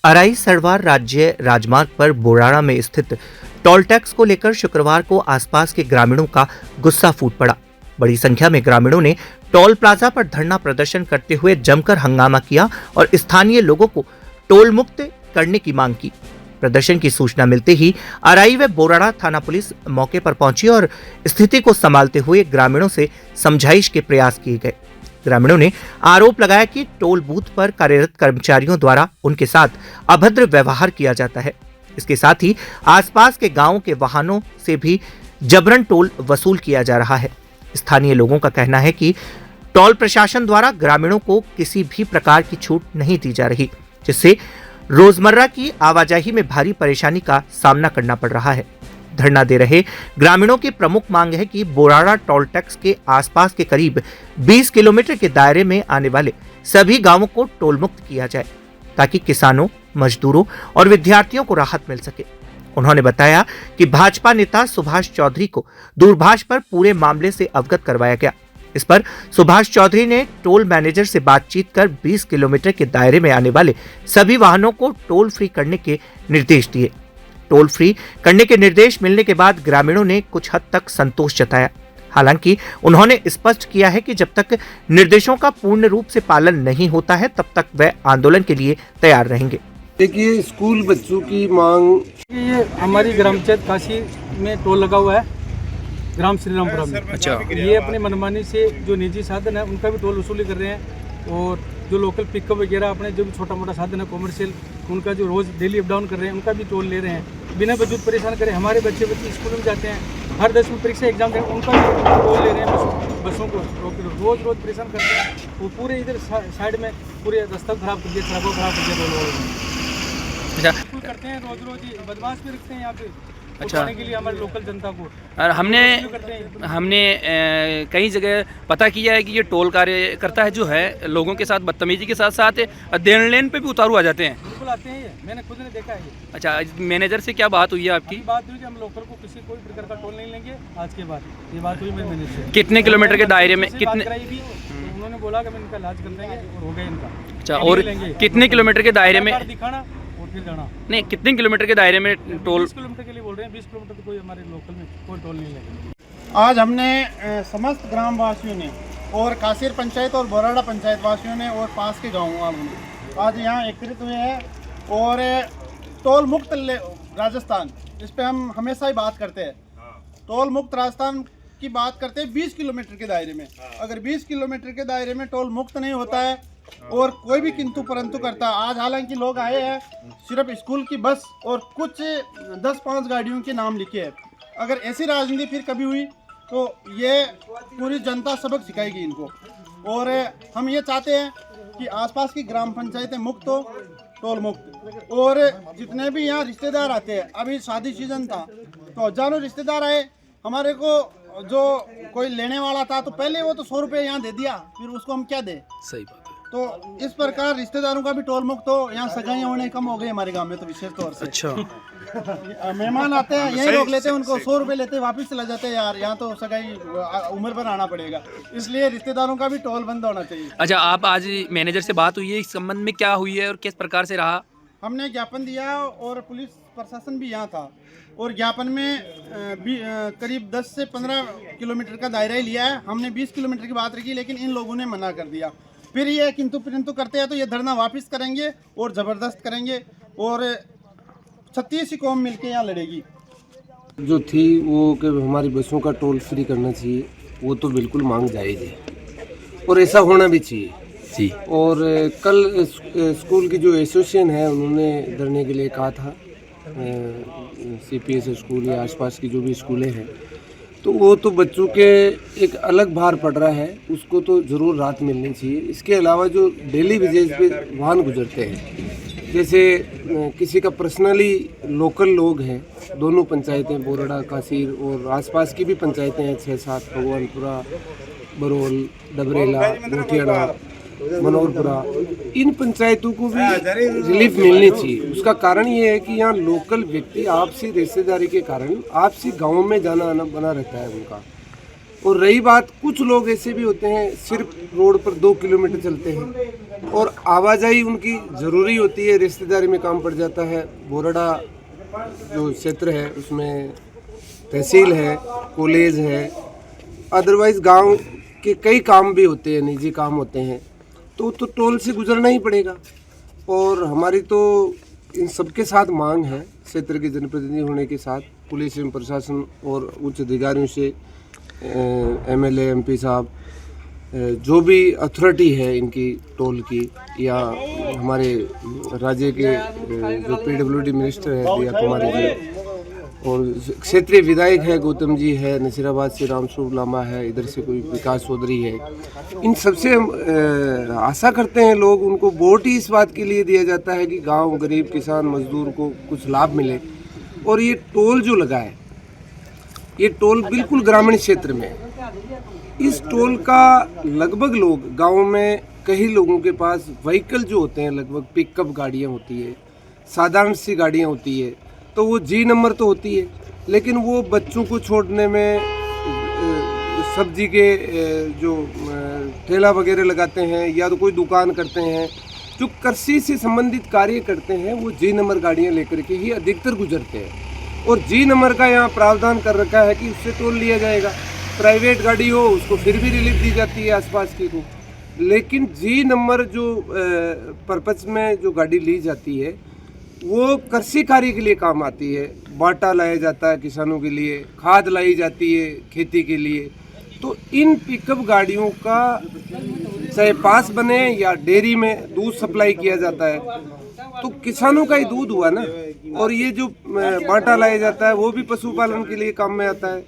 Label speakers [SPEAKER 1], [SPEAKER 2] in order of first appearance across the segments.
[SPEAKER 1] अराई सरवार राज्य राजमार्ग पर बोराड़ा में स्थित टोल टैक्स को लेकर शुक्रवार को आसपास के ग्रामीणों का गुस्सा फूट पड़ा। बड़ी संख्या में ग्रामीणों ने टोल प्लाजा पर धरना प्रदर्शन करते हुए जमकर हंगामा किया और स्थानीय लोगों को टोल मुक्त करने की मांग की। प्रदर्शन की सूचना मिलते ही अराई व बोराड़ा थाना पुलिस मौके पर पहुंची और स्थिति को संभालते हुए ग्रामीणों से समझाइश के प्रयास किए गए। ग्रामीणों ने आरोप लगाया कि टोल बूथ पर कार्यरत कर्मचारियों द्वारा उनके साथ अभद्र व्यवहार किया जाता है। इसके साथ ही आसपास के गांवों के वाहनों से भी जबरन टोल वसूल किया जा रहा है। स्थानीय लोगों का कहना है कि टोल प्रशासन द्वारा ग्रामीणों को किसी भी प्रकार की छूट नहीं दी जा रही, जिससे रोजमर्रा की आवाजाही में भारी परेशानी का सामना करना पड़ रहा है। धरना दे रहे ग्रामीणों की प्रमुख मांग है कि बोराड़ा टोल टैक्स के आसपास के करीब 20 किलोमीटर के दायरे में आने वाले सभी गांवों को टोल मुक्त किया जाए, ताकि किसानों, मजदूरों और विद्यार्थियों को राहत मिल सके। उन्होंने बताया कि भाजपा नेता सुभाष चौधरी को दूरभाष पर पूरे मामले से अवगत करवाया गया। इस पर सुभाष चौधरी ने टोल मैनेजर से बातचीत कर 20 किलोमीटर के दायरे में आने वाले सभी वाहनों को टोल फ्री करने के निर्देश दिए। टोल फ्री करने के निर्देश मिलने के बाद ग्रामीणों ने कुछ हद तक संतोष जताया। हालांकि उन्होंने स्पष्ट किया है कि जब तक निर्देशों का पूर्ण रूप से पालन नहीं होता है, तब तक वे आंदोलन के लिए तैयार रहेंगे।
[SPEAKER 2] देखिए, स्कूल बच्चों की मांग,
[SPEAKER 3] ये हमारी ग्राम पंचायत काशी में टोल लगा हुआ है, ग्राम श्री रामपुरा में।
[SPEAKER 4] अच्छा,
[SPEAKER 3] ये अपने मनमानी से जो निजी साधन है उनका भी टोल वसूली कर रहे हैं, और जो लोकल पिकअप वगैरह अपने जो भी छोटा मोटा साधन है कॉमर्शियल, उनका जो रोज़ डेली अप डाउन कर रहे हैं उनका भी टोल ले रहे हैं। बिना वजूद परेशान करें, हमारे बच्चे स्कूल में जाते हैं, हर 10वीं परीक्षा एग्जाम दें, उनका भी टोल ले रहे हैं। बसों को रोज़ परेशान करते हैं। वो पूरे इधर साइड में पूरे रास्ता खराब कर दिया, सड़कों खराब कर दिया टोल
[SPEAKER 4] अच्छा
[SPEAKER 3] करते हैं। रोज बदमाश भी रखते हैं यहाँ पे
[SPEAKER 4] अच्छा
[SPEAKER 3] के लिए हमारी लोकल जनता को।
[SPEAKER 4] और हमने कई जगह पता किया है कि ये टोल कार्य करता है जो है लोगों के साथ बदतमीजी के साथ साथ देन लेन पे भी उतारू आ जाते हैं।
[SPEAKER 3] बिल्कुल आते हैं, ये मैंने खुद ने देखा है ये।
[SPEAKER 4] अच्छा, मैनेजर से क्या बात हुई है आपकी?
[SPEAKER 3] बात हुई कि हम लोकल को किसी कोई प्रकार का टोल नहीं लेंगे आज के बाद। ये बात हुई मेरे मैनेजर से।
[SPEAKER 4] कितने किलोमीटर के दायरे में कितने?
[SPEAKER 3] तो उन्होंने बोला कि मैं इनका इलाज कर देंगे और हो गया इनका।
[SPEAKER 4] अच्छा, और कितने किलोमीटर के दायरे में
[SPEAKER 3] दिखाना और फिर जाना?
[SPEAKER 4] नहीं, कितने किलोमीटर के दायरे में टोल?
[SPEAKER 3] 20 किलोमीटर के लिए बोल रहे हैं। 20 किलोमीटर तो कोई हमारे लोकल में कोई टोल नहीं लगेगा।
[SPEAKER 5] आज हमने समस्त ग्राम वासियों ने और कासिर पंचायत और बोराड़ा पंचायत वासियों ने और पास के गाँव वालों ने आज यहाँ एकत्रित हुए हैं और टोल मुक्त राजस्थान, इस पे हम हमेशा ही बात करते हैं। टोल मुक्त राजस्थान की बात करते हैं 20 किलोमीटर के दायरे में। अगर 20 किलोमीटर के दायरे में टोल मुक्त नहीं होता है और कोई भी किंतु परंतु करता है, आज हालांकि लोग आए हैं, सिर्फ स्कूल की बस और कुछ 10-5 गाड़ियों के नाम लिखे हैं। अगर ऐसी राजनीति फिर कभी हुई तो ये पूरी जनता सबक सिखाएगी इनको। और हम ये चाहते हैं कि आसपास की ग्राम पंचायतें मुक्त हो, टोल मुक्त। और जितने भी यहाँ रिश्तेदार आते हैं, अभी शादी सीजन था तो हजारों रिश्तेदार आए हमारे को। जो कोई लेने वाला था तो पहले वो तो 100 रुपये यहाँ दे दिया, फिर उसको हम क्या दें?
[SPEAKER 4] सही बात है।
[SPEAKER 5] तो इस प्रकार रिश्तेदारों का भी टोल मुक्त हो। यहाँ सगाइयाँ होने कम हो गई हमारे गांव में तो विशेष तौर से।
[SPEAKER 4] अच्छा,
[SPEAKER 5] मेहमान आते हैं, यही रोक लेते हैं उनको, 100 रुपये लेते हैं, वापस चला जाते हैं। यार यहाँ तो सगाई उम्र पर आना पड़ेगा, इसलिए रिश्तेदारों का भी टोल बंद होना चाहिए।
[SPEAKER 4] अच्छा, आप आज मैनेजर से बात हुई है, इस संबंध में क्या हुई है और किस प्रकार से रहा?
[SPEAKER 5] हमने ज्ञापन दिया और पुलिस प्रशासन भी यहाँ था और ज्ञापन में करीब 10 से 15 किलोमीटर का दायरा ही लिया है। हमने 20 किलोमीटर की बात रखी, लेकिन इन लोगों ने मना कर दिया। फिर ये किंतु परंतु करते हैं तो ये धरना वापस करेंगे और ज़बरदस्त करेंगे और 36 कौम मिलके यहाँ लड़ेगी।
[SPEAKER 2] जो थी वो कि हमारी बसों का टोल फ्री करना चाहिए, वो तो बिल्कुल मांग जायज़ है और ऐसा होना भी चाहिए जी। और कल स्कूल की जो एसोसिएशन है उन्होंने धरने के लिए कहा था, CPS स्कूल या आसपास की जो भी स्कूलें हैं, तो वो तो बच्चों के एक अलग भार पड़ रहा है, उसको तो ज़रूर राहत मिलनी चाहिए। इसके अलावा जो डेली बेसिस पे वाहन गुजरते हैं, जैसे किसी का पर्सनली लोकल लोग हैं, दोनों पंचायतें बोराड़ा, कासीर और आसपास की भी पंचायतें हैं 6-7, भगवानपुरा, बरोल, डबरेला, गोठियाड़ा, मनोहरपुरा, इन पंचायतों को भी रिलीफ मिलनी चाहिए। उसका कारण ये है कि यहाँ लोकल व्यक्ति आपसी रिश्तेदारी के कारण आपसी गाँव में जाना आना बना रहता है उनका। और रही बात, कुछ लोग ऐसे भी होते हैं सिर्फ रोड पर 2 किलोमीटर चलते हैं और आवाजाही उनकी ज़रूरी होती है, रिश्तेदारी में काम पड़ जाता है। बोराड़ा जो क्षेत्र है उसमें तहसील है, कॉलेज है, अदरवाइज़ गांव के कई काम भी होते हैं, निजी काम होते हैं, तो टोल से गुजरना ही पड़ेगा। और हमारी तो इन सबके साथ मांग है, क्षेत्र के जनप्रतिनिधि होने के साथ पुलिस एवं प्रशासन और उच्च अधिकारियों से, एमएलए एमपी साहब, जो भी अथॉरिटी है इनकी टोल की, या हमारे राज्य के जो पीडब्ल्यूडी मिनिस्टर है दिया कुमारी जी, और क्षेत्रीय विधायक है गौतम जी है, नसीराबाद से रामस्वरूप लामा है, इधर से कोई विकास चौधरी है, इन सबसे हम आशा करते हैं लोग, उनको वोट ही इस बात के लिए दिया जाता है कि गांव गरीब किसान मजदूर को कुछ लाभ मिले। और ये टोल जो लगा है, ये टोल बिल्कुल ग्रामीण क्षेत्र में है। इस टोल का लगभग लोग गाँव में, कई लोगों के पास व्हीकल जो होते हैं, लगभग पिकअप गाड़ियाँ होती है, साधारण सी गाड़ियाँ होती है, तो वो जी नंबर तो होती है, लेकिन वो बच्चों को छोड़ने में, सब्जी के जो ठेला वगैरह लगाते हैं या तो कोई दुकान करते हैं, जो कृषि से संबंधित कार्य करते हैं, वो जी नंबर गाड़ियां लेकर के ही अधिकतर गुजरते हैं। और जी नंबर का यहाँ प्रावधान कर रखा है कि उससे टोल लिया जाएगा। प्राइवेट गाड़ी हो उसको फिर भी रिलीफ दी जाती है आसपास की को, लेकिन जी नंबर जो पर्पस में जो गाड़ी ली जाती है वो कृषि कार्य के लिए काम आती है। बाटा लाया जाता है किसानों के लिए, खाद लाई जाती है खेती के लिए। तो इन पिकअप गाड़ियों का चाहे पास बने या डेयरी में दूध सप्लाई किया जाता है, तो किसानों का ही दूध हुआ ना। और ये जो बाटा लाया जाता है वो भी पशुपालन के लिए काम में आता है,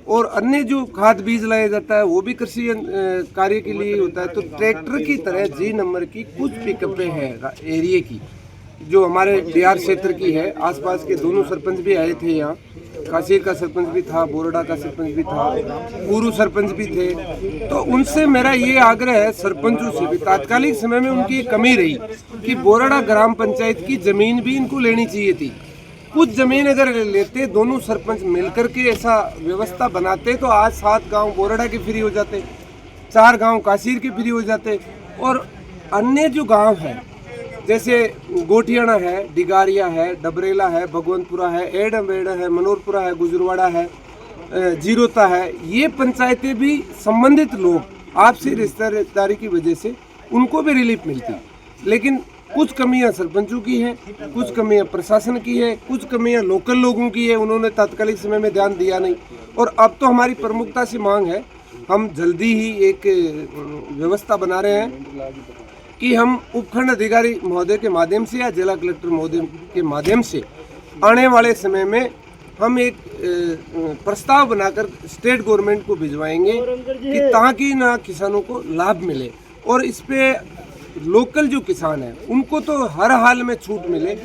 [SPEAKER 2] और अन्य जो खाद बीज लाया जाता है वो भी कृषि कार्य के लिए होता है। तो ट्रैक्टर की तरह जी नंबर की कुछ पिकअपें हैं एरिया की, जो हमारे बिहार क्षेत्र की है। आसपास के दोनों सरपंच भी आए थे यहाँ, काशीर का सरपंच भी था, बोराड़ा का सरपंच भी था, पूर्व सरपंच भी थे। तो उनसे मेरा ये आग्रह है, सरपंचों से भी, तात्कालिक समय में उनकी कमी रही कि बोराड़ा ग्राम पंचायत की जमीन भी इनको लेनी चाहिए थी। कुछ जमीन अगर लेते दोनों सरपंच मिलकर के ऐसा व्यवस्था बनाते तो आज 7 गांव बोराड़ा के फ्री हो जाते, 4 गांव काशीर के फ्री हो जाते, और अन्य जो गांव है जैसे गोठियाना है, डिगारिया है, डबरेला है, भगवंतपुरा है, एडमबेड़ा है, मनोरपुरा है, गुजरवाड़ा है, जीरोता है, ये पंचायतें भी संबंधित लोग आपसी रिश्तेदारी की वजह से उनको भी रिलीफ मिलती। लेकिन कुछ कमियां सरपंचों की है, कुछ कमियां प्रशासन की है, कुछ कमियां लोकल लोगों की है, उन्होंने तात्कालिक समय में ध्यान दिया नहीं। और अब तो हमारी प्रमुखता से मांग है, हम जल्दी ही एक व्यवस्था बना रहे हैं कि हम उपखंड अधिकारी महोदय के माध्यम से या जिला कलेक्टर महोदय के माध्यम से आने वाले समय में हम एक प्रस्ताव बनाकर स्टेट गवर्नमेंट को भिजवाएंगे कि ताकि ना किसानों को लाभ मिले, और इस पे लोकल जो किसान है उनको तो हर हाल में छूट मिले।